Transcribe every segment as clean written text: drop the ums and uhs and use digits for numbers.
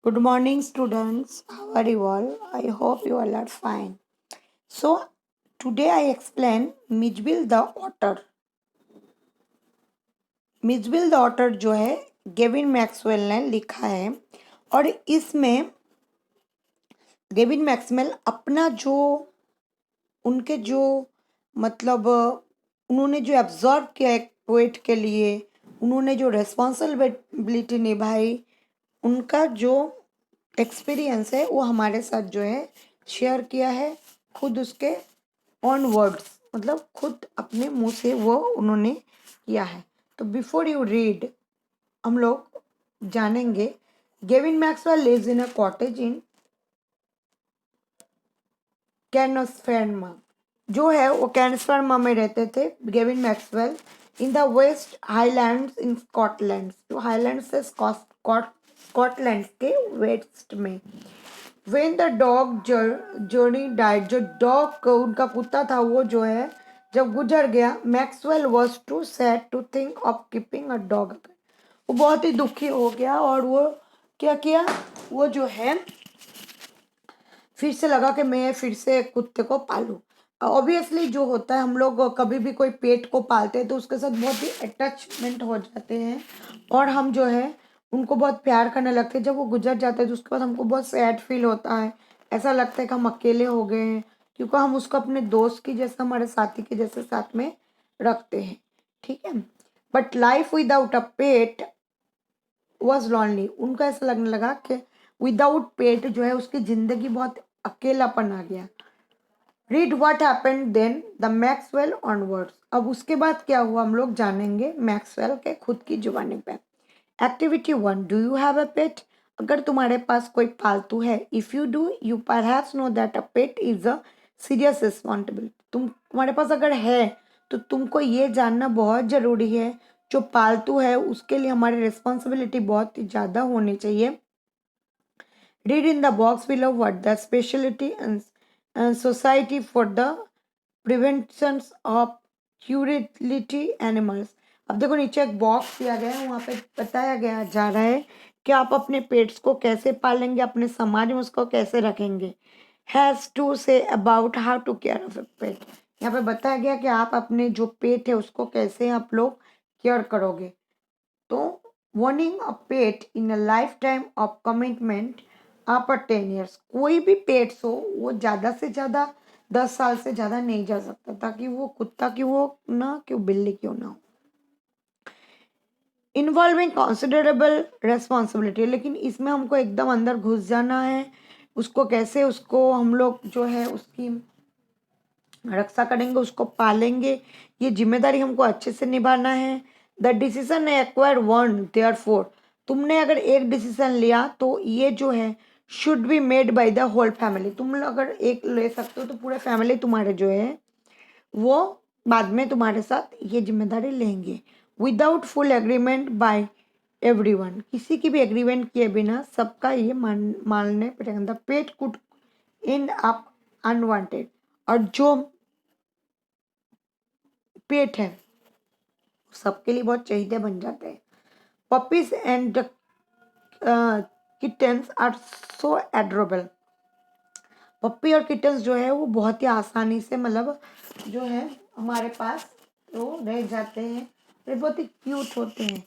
Good morning, students. How are you all? I hope you all are fine. So, today I explain Mijbil the otter. Mijbil the otter जो है Gavin Maxwell ने लिखा है और इसमें Gavin Maxwell अपना जो उनके जो मतलब उन्होंने जो एब्जॉर्व किया एक पोइट के लिए उन्होंने जो रेस्पॉन्सिबिलिटी निभाई उनका जो एक्सपीरियंस है वो हमारे साथ जो है शेयर किया है खुद उसके ऑन वर्ड्स मतलब खुद अपने मुंह से वो उन्होंने किया है. तो बिफोर यू रीड हम लोग जानेंगे Gavin Maxwell lives in a cottage in Camusfearna. जो है वो कैनोस्फेरमा में रहते थे Gavin Maxwell in the West Highlands in Scotland. जो हाईलैंड्स है स्कॉटलैंड के वेस्ट में. When the dog Jonnie died. जो डॉग उनका कुत्ता था वो जो है जब गुजर गया Maxwell was too sad to think of keeping a dog. वो बहुत ही दुखी हो गया और वो क्या किया वो जो है फिर से लगा कि मैं फिर से कुत्ते को पालूं. ऑब्वियसली जो होता है हम लोग कभी भी कोई पेट को पालते हैं तो उसके साथ बहुत ही अटैचमेंट हो जाते हैं और हम जो है उनको बहुत प्यार करने लगते हैं. जब वो गुजर जाते हैं तो उसके बाद हमको बहुत सैड फील होता है. ऐसा लगता है कि हम अकेले हो गए हैं क्योंकि हम उसको अपने दोस्त की जैसे हमारे साथी के जैसे साथ में रखते हैं. ठीक है. But life without a pet was lonely. उनका ऐसा लगने लगा कि विदाउट पेट जो है उसकी जिंदगी बहुत अकेलापन आ गया. Read what happened then the Maxwell onwards. अब उसके बाद क्या हुआ हम लोग जानेंगे मैक्सवेल के खुद की जुबानी पे. Activity 1. Do you have a pet. अगर तुम्हारे पास कोई पालतू है if you do you perhaps know that a pet is a serious responsibility. तुम्हारे पास अगर है तो तुमको ये जानना बहुत ज़रूरी है जो पालतू है उसके लिए हमारी रिस्पॉन्सिबिलिटी बहुत ही ज़्यादा होनी चाहिए. Read in the box below what the specialty and society for the prevention of cruelty animals. अब देखो नीचे एक बॉक्स दिया गया है वहाँ पे बताया गया जा रहा है कि आप अपने पेट्स को कैसे पालेंगे अपने समाज में उसको कैसे रखेंगे. Has to say about how to care of a pet. यहाँ पे बताया गया कि आप अपने जो पेट है उसको कैसे आप लोग केयर करोगे. तो warning a pet in a lifetime of commitment after 10 years. कोई भी पेट्स हो वो ज़्यादा से ज़्यादा 10 साल से ज़्यादा नहीं जा सकता ताकि वो कुत्ता की हो ना कि वो बिल्ली क्यों ना हो. Involving considerable responsibility. लेकिन इसमें हमको एकदम अंदर घुस जाना है. उसको कैसे उसको हम लोग जो है उसकी रक्षा करेंगे उसको पालेंगे ये जिम्मेदारी हमको अच्छे से निभाना है. The decision acquire one therefore. तुमने अगर एक डिसीजन लिया तो ये जो है should be made by the whole family. तुम लोग अगर एक ले सकते हो तो पूरे फैमिली तुम्हारे जो है वो बाद में तुम्हारे साथ ये जिम्मेदारी लेंगे. Without full agreement by everyone. किसी की भी एग्रीमेंट किए बिना सबका ये मानने पड़ेगा. The pet could in up unwanted. और जो पेट है सबके लिए बहुत चहीते बन जाते हैं. Puppies and kittens are so adorable. Puppy और किटन्स जो है वो बहुत ही आसानी से मतलब जो है हमारे पास तो रह जाते हैं. ये बहुत ही क्यूट होते हैं.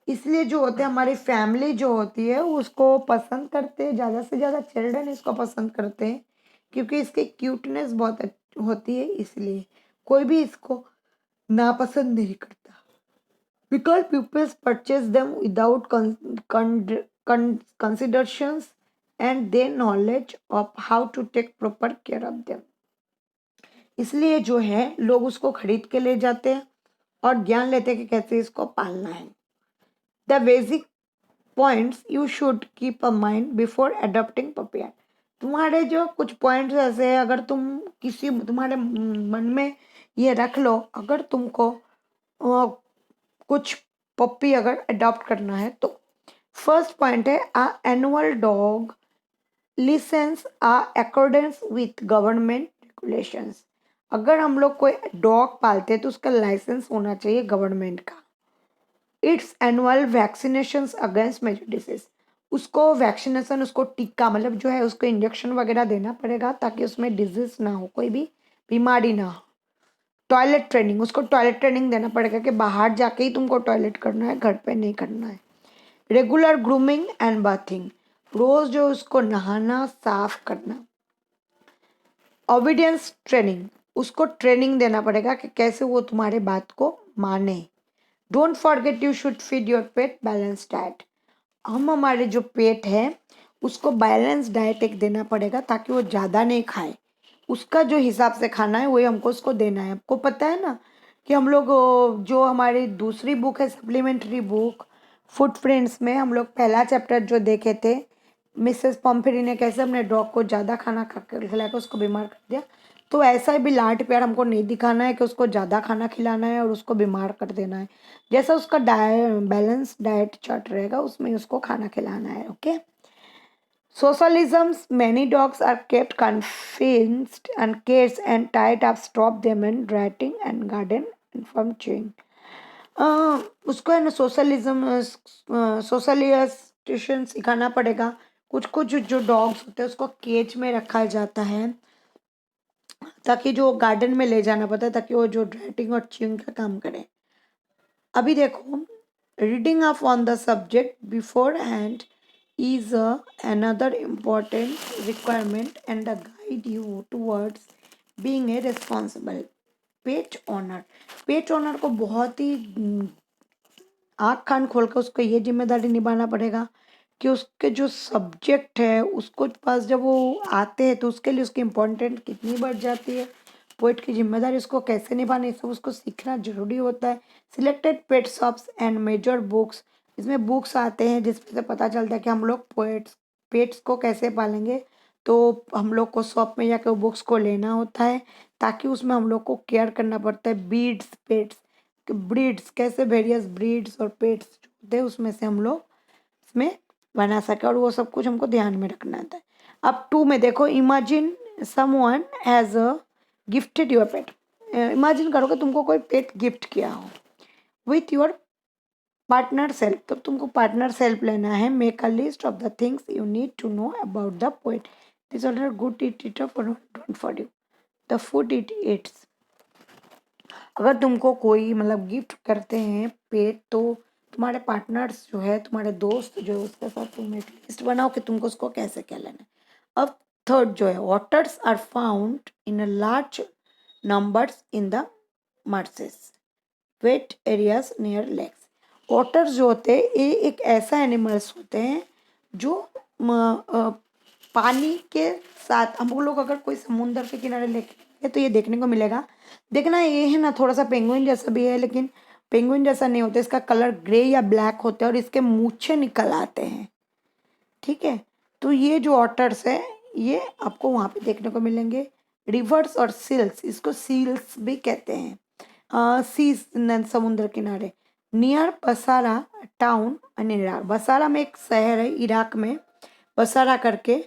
इसलिए जो होते हैं हमारी फैमिली जो होती है उसको पसंद करते हैं. ज़्यादा से ज़्यादा चिल्ड्रन इसको पसंद करते हैं क्योंकि इसकी क्यूटनेस बहुत होती है. इसलिए कोई भी इसको नापसंद नहीं करता. Because pupils purchase them without considerations and their knowledge of how to take proper care of them. इसलिए जो है लोग उसको खरीद के ले जाते हैं और ज्ञान लेते हैं कि कैसे इसको पालना है. The basic points you should keep in mind before adopting puppy. तुम्हारे जो कुछ पॉइंट्स ऐसे हैं अगर तुम किसी तुम्हारे मन में ये रख लो अगर तुमको कुछ पप्पी अगर अडॉप्ट करना है तो फर्स्ट पॉइंट है a annual dog licence in accordance with government regulations. अगर हम लोग कोई डॉग पालते हैं तो उसका लाइसेंस होना चाहिए गवर्नमेंट का. Its annual vaccinations against major disease. उसको वैक्सीनेशन, उसको टीका मतलब जो है उसको इंजेक्शन वगैरह देना पड़ेगा ताकि उसमें डिजीज ना हो, कोई भी बीमारी ना हो। टॉयलेट ट्रेनिंग, उसको टॉयलेट ट्रेनिंग देना पड़ेगा कि बाहर जाके ही तुमको टॉयलेट करना है, घर पे नहीं करना है। रेगुलर ग्रूमिंग एंड बाथिंग, रोज जो उसको नहाना साफ करना। ओबीडियंस ट्रेनिंग, उसको ट्रेनिंग देना पड़ेगा कि कैसे वो तुम्हारे बात को माने। Don't forget you should feed your pet balance diet, हम हमारे जो पेट है उसको बैलेंस डाइट एक देना पड़ेगा ताकि वो ज़्यादा नहीं खाए, उसका जो हिसाब से खाना है वही हमको उसको देना है। आपको पता है ना कि हम लोग जो हमारी दूसरी बुक है सप्लीमेंट्री बुक फुटप्रिंट्स में हम लोग पहला चैप्टर जो देखे थे, मिसेस पॉम्फेरी ने कैसे अपने डॉग को ज़्यादा खाना खा कर खिला कर उसको बीमार कर दिया, तो ऐसा ही भी लाड प्यार हमको नहीं दिखाना है कि उसको ज़्यादा खाना खिलाना है और उसको बीमार कर देना है। जैसा उसका बैलेंस डाइट चार्ट रहेगा उसमें उसको खाना खिलाना है। Okay. Socialisms, many dogs are kept confined and caged and tied up, stop them in ratting and garden and from chewing. उसको है ना सोशलिज्म सोशलाइजेशन सिखाना पड़ेगा। कुछ कुछ जो डॉग्स होते हैं उसको केज में रखा जाता है ताकि जो गार्डन में ले जाना पड़ता है ताकि वो जो ड्राइटिंग और च्यूइंग का काम करे। अभी देखो, reading up on the subject before hand is another important requirement and the guide you towards being a responsible pet owner। Pet owner को बहुत ही आँख कान खोल कर उसको ये जिम्मेदारी निभाना पड़ेगा कि उसके जो सब्जेक्ट है उसको पास जब वो आते हैं तो उसके लिए उसकी इम्पोर्टेंट कितनी बढ़ जाती है, पोइट की जिम्मेदारी उसको कैसे निभानी, सब उसको सीखना जरूरी होता है। Selected pet shops and major books, इसमें बुक्स आते हैं जिसमें से पता चलता है कि हम लोग पेट्स को कैसे पालेंगे, तो हम लोग को शॉप में जाकर बुक्स को लेना होता है ताकि उसमें हम लोग को केयर करना पड़ता है। बीड्स पेट्स ब्रीड्स कैसे वेरियस ब्रीड्स और पेट्स होते हैं उसमें से हम लोग इसमें बना सके और वो सब कुछ हमको ध्यान में रखना होता है। अब 2 में देखो, imagine someone has gifted your pet. Imagine करो कि तुमको कोई पेट गिफ्ट किया हो विथ योर पार्टनर सेल्फ, तो तुमको पार्टनर सेल्फ लेना है। Make a list of the things you need to know about the poet, this order good it it don't for you the food it eats. अगर तुमको कोई मतलब gift करते हैं पेट तो तुम्हारे पार्टनर्स जो है तुम्हारे दोस्त जो है उसके साथ तुम एक लिस्ट बनाओ कि तुमको उसको कैसे क्या लेना है। अब थर्ड जो है, otters are found in a large numbers in the marshes wet areas near lakes. Otters जो होते हैं ये एक ऐसा एनिमल्स होते हैं जो पानी के साथ, हम लोग अगर कोई समुंदर के किनारे लेके तो ये देखने को मिलेगा। देखना ये है ना थोड़ा सा पेंगुइन जैसा भी है लेकिन पेंगुइन जैसा नहीं होता, इसका कलर ग्रे या ब्लैक होता है और इसके मूछे निकल आते हैं। ठीक है, तो ये जो ऑटर्स है ये आपको वहाँ पे देखने को मिलेंगे। रिवर्स और सील्स, इसको सील्स भी कहते हैं। सीज समुद्र किनारे near Basra town and Iraq, Basra में एक शहर है इराक में बसारा करके।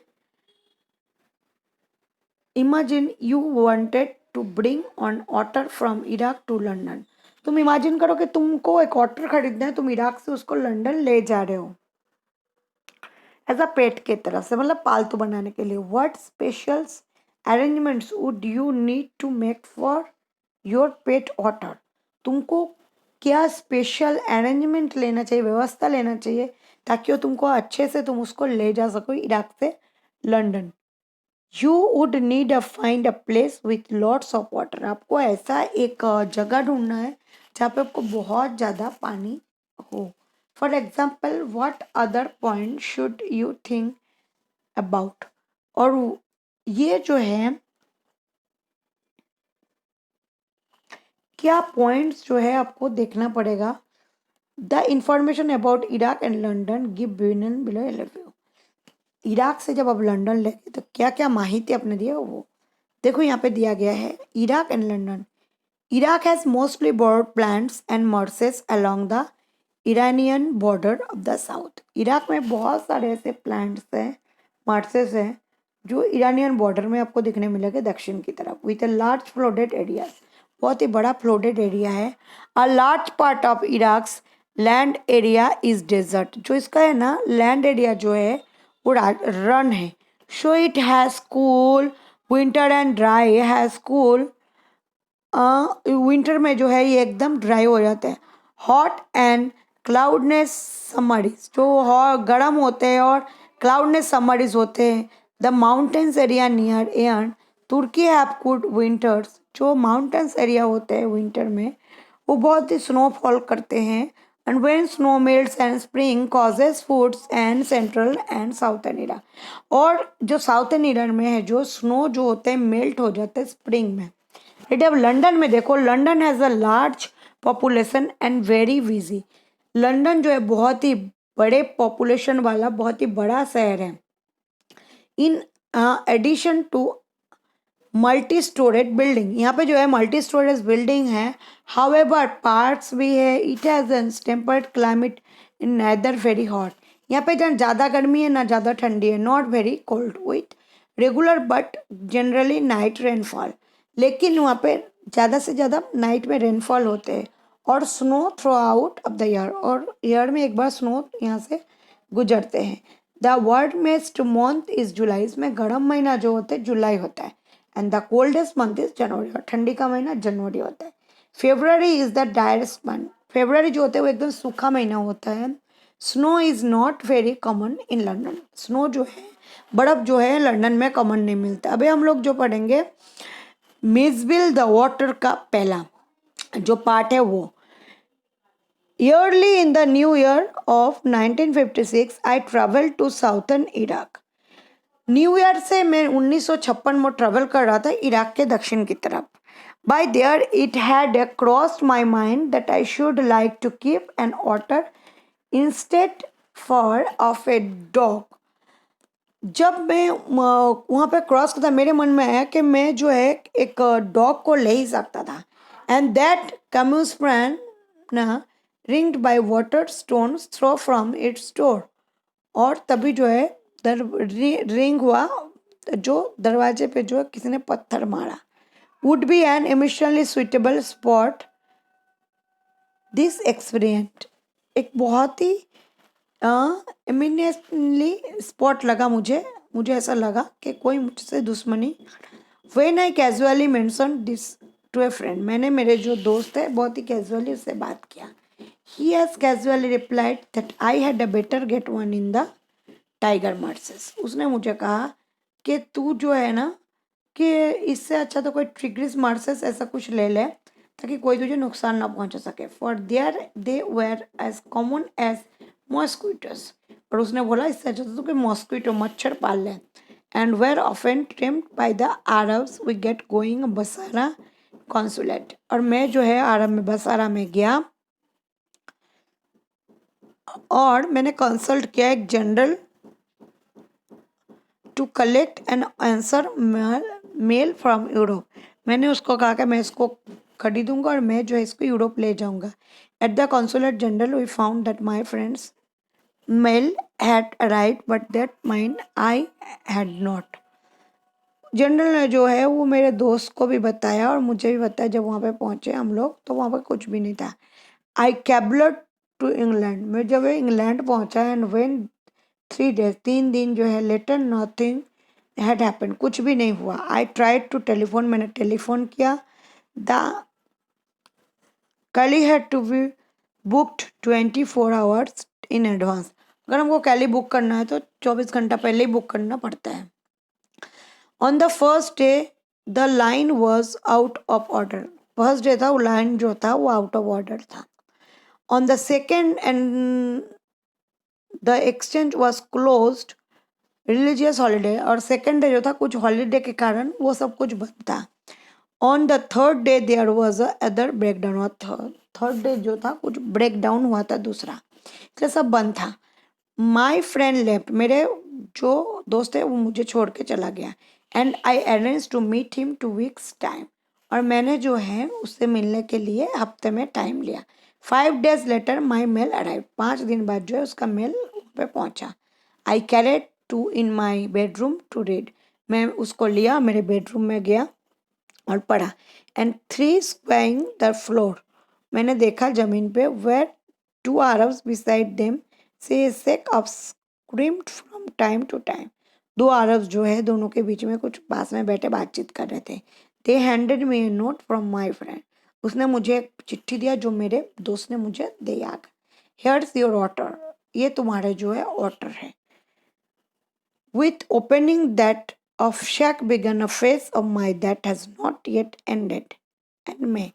Imagine you wanted to bring on otter from Iraq to London, तुम इमेजिन करो कि तुमको एक ऑटर खरीदना है, तुम इराक से उसको लंदन ले जा रहे हो एज अ पेट के तरफ से, मतलब पालतू बनाने के लिए। What special arrangements would you need to make for your pet otter, तुमको क्या स्पेशल अरेंजमेंट लेना चाहिए, व्यवस्था लेना चाहिए ताकि वो तुमको अच्छे से तुम उसको ले जा सको इराक से London. You would need a find a place with lots of water, आपको ऐसा एक जगह ढूंढना है जहाँ पे आपको बहुत ज़्यादा पानी हो। For example what other point should you think about, और ये जो है क्या पॉइंट्स जो है आपको देखना पड़ेगा। The information about Iraq and London give below LFU, Iraq से जब आप लंदन ले गए तो क्या क्या माहिती आपने दी है वो देखो यहाँ पे दिया गया है। Iraq and London, Iraq has mostly broad plants and marshes along the Iranian border of the south, Iraq में बहुत सारे ऐसे प्लांट्स हैं मर्सेस हैं जो ईरानियन बॉर्डर में आपको दिखने मिलेंगे दक्षिण की तरफ। With a large flooded areas, बहुत ही बड़ा फ्लोडेड एरिया है। A large part of Iraq's land area is desert, जो इसका है ना लैंड एरिया जो है वो रन है. So it has cool winter and dry has cool. Winter में जो है ये एकदम ड्राई हो जाते हैं. हॉट एंड क्लाउडनेस समरीज, जो गर्म होते हैं और क्लाउडनेस समरीज होते हैं. The mountains area near air Turkey have good winters, जो माउंटेन्स एरिया होते हैं विंटर में वो बहुत ही स्नोफॉल करते हैं. And when snow melts and spring causes foods and central and southern area. और जो साउथर्न एरिया में है जो स्नो जो होते हैं मेल्ट हो जाते हैं स्प्रिंग में. बेटे अब लंदन में देखो, London has a large population and very busy. London जो है बहुत ही बड़े पॉपुलेशन वाला बहुत ही बड़ा शहर है. In addition to multi storage building, यहाँ पे जो है मल्टी स्टोरेज बिल्डिंग है. हाउएवर पार्क्स भी है. It has an tempered climate in neither very hot, यहाँ पे जहाँ ज़्यादा गर्मी है ना ज़्यादा ठंडी है. Not very cold with regular but generally night rainfall, लेकिन वहाँ पे ज़्यादा से ज़्यादा नाइट में रेनफॉल होते हैं. और snow throughout of the year, और ईयर में एक बार स्नो यहाँ से गुजरते हैं. The warmest month is July, इसमें गर्म महीना जो होता है जुलाई होता है. And the coldest month is January, और ठंडी का महीना जनवरी होता है. February is the driest month, February जो होता है वो एकदम सूखा महीना होता है. Snow is not very common in London, snow जो है बर्फ़ जो है लंदन में कॉमन नहीं मिलता. अभी हम लोग जो पढ़ेंगे मिसबिल द वाटर का पहला जो पार्ट है वो. Early in the new year of 1956 I travel to southern Iraq. New year से मैं 1956 में ट्रेवल कर रहा था इराक के दक्षिण की तरफ. By there it had crossed my mind that I should like to keep an otter instead for of a dog. जब मैं वहाँ पे क्रॉस करता मेरे मन में आया कि मैं जो है एक डॉग को ले ही सकता था. एंड दैट कम्यूसप्रैन ना ringed by water stones throw from its door. और तभी जो है रिंग हुआ, जो दरवाजे पे जो है किसी ने पत्थर मारा. Would be an eminently suitable spot. This experience एक बहुत ही इमिनेटली स्पॉट लगा मुझे ऐसा लगा कि कोई मुझसे दुश्मनी. When I casually mention this to a friend, मैंने मेरे जो दोस्त है बहुत ही कैजुअली उससे बात किया. He has casually replied that I had a better get one in the Tigris marshes. उसने मुझे कहा कि तू जो है ना कि इससे अच्छा तो कोई ट्रिग्रिस मर्सेस ऐसा कुछ ले ले ताकि कोई तुझे नुकसान ना पहुंचा सके. For there they were as common as mosquitoes. और उसने बोला इससे अच्छा तो कि मॉस्क्विटो मच्छर पाल लें. And were often tamed by the Arabs we get going Basra consulate. और मैं जो है अरब में बसारा में गया और मैंने कंसल्ट किया एक general to collect an answer mail from Europe. मैंने उसको कहा कि मैं इसको खरीदूंगा और मैं जो है इसको यूरोप ले जाऊंगा. At the consulate general we found that my friend's mail had arrived but that mine I had not. General ने जो है वो मेरे दोस्त को भी बताया और मुझे भी बताया. जब वहाँ पे पहुँचे हम लोग तो वहाँ पे कुछ भी नहीं था. आई कैबलर टू इंग्लैंड, मैं जब इंग्लैंड पहुँचा एंड वेन 3 days 3 दिन जो है लेटर नथिंग हैड हैपन, कुछ भी नहीं हुआ. आई ट्राइड टू टेलीफोन, मैंने टेलीफोन किया. The call had to be booked 24 hours in advance. अगर हमको कैली बुक करना है तो 24 घंटा पहले ही बुक करना पड़ता है. On the first day the line was out of order. First day था वो लाइन जो था वो आउट ऑफ ऑर्डर था. On the second and the exchange was closed religious holiday. और सेकेंड डे जो था कुछ हॉलीडे के कारण वो सब कुछ बंद था. On the third day there was other break down. और थर्ड डे जो था कुछ ब्रेक डाउन हुआ था दूसरा, इसलिए सब बंद था. माई फ्रेंड लेफ्ट, मेरे जो दोस्त है वो मुझे छोड़ के चला गया. And I arrange to meet him 2 weeks time. और मैंने जो है उससे मिलने के लिए हफ्ते में टाइम लिया. 5 days later my mail arrive. 5 दिन बाद जो है उसका मेल पे पहुंचा. I carried to in my bedroom to read. मैं उसको लिया मेरे बेडरूम में गया और पढ़ा. एंड 3 स्क्वाइंग द फ्लोर, मैंने देखा ज़मीन पे where 2 Arabs beside them, say Sheikh of screamed from time to time. 2 Arabs जो है दोनों के बीच में कुछ पास में बैठे बातचीत कर रहे थे. They handed me a note from my friend. उसने मुझे एक चिट्ठी दिया जो मेरे दोस्त ने मुझे दिया. Here's your order. ये तुम्हारे जो है ऑर्डर है. With opening that of Sheikh began a phase of mine that has not yet ended. And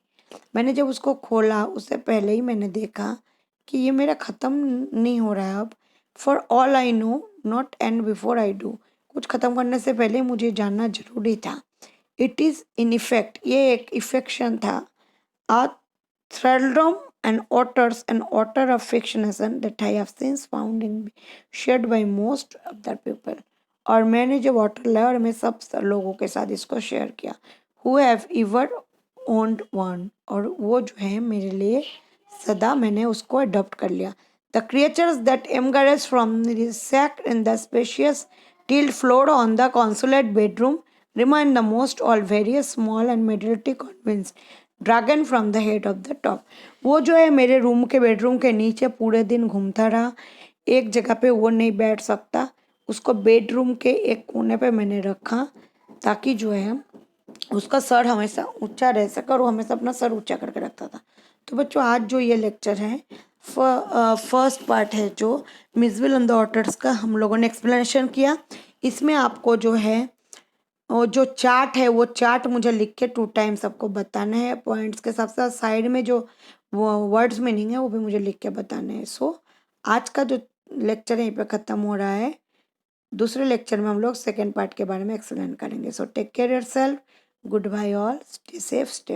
मैंने जब उसको खोला उससे पहले ही मैंने देखा कि ये मेरा ख़त्म नहीं हो रहा है अब. For all I know not and before I do. कुछ ख़त्म करने से पहले मुझे जानना जरूरी था. इट इज़ इन इफेक्ट, ये एक इफेक्शन था. आ thraldom and otter of fictionism that I have since found in shared by most other people. और मैंने जब ऑटर लिया और मैं सब लोगों के साथ इसको शेयर किया. Who have ever owned one. और वो जो है मेरे लिए सदा मैंने उसको अडॉप्ट कर लिया. The creatures that emerged from the sack in the spacious tiled floor on the consulate bedroom remind the most all very small and moderately convinced dragon from the head of the top. वो जो है मेरे room के bedroom के नीचे पूरे दिन घूमता रहा. एक जगह पे वो नहीं बैठ सकता. उसको बेडरूम के एक कोने पे मैंने रखा ताकि जो है उसका सर हमेशा ऊंचा रह सके और वो हमेशा अपना सर ऊंचा करके रखता था. तो बच्चों आज जो ये लेक्चर है फर्स्ट पार्ट है जो मिसविल एंड द ऑटर्स का हम लोगों ने एक्सप्लेनेशन किया. इसमें आपको जो है और जो चार्ट है वो चार्ट मुझे लिख के 2 टाइम्स सबको बताना है. पॉइंट्स के साथ साथ साइड में जो वर्ड्स मीनिंग है वो भी मुझे लिख के बताना है. सो आज का जो लेक्चर है यहीं पे ख़त्म हो रहा है. दूसरे लेक्चर में हम लोग सेकेंड पार्ट के बारे में एक्सप्लेन करेंगे. So take care yourself. Goodbye all. Stay safe. Stay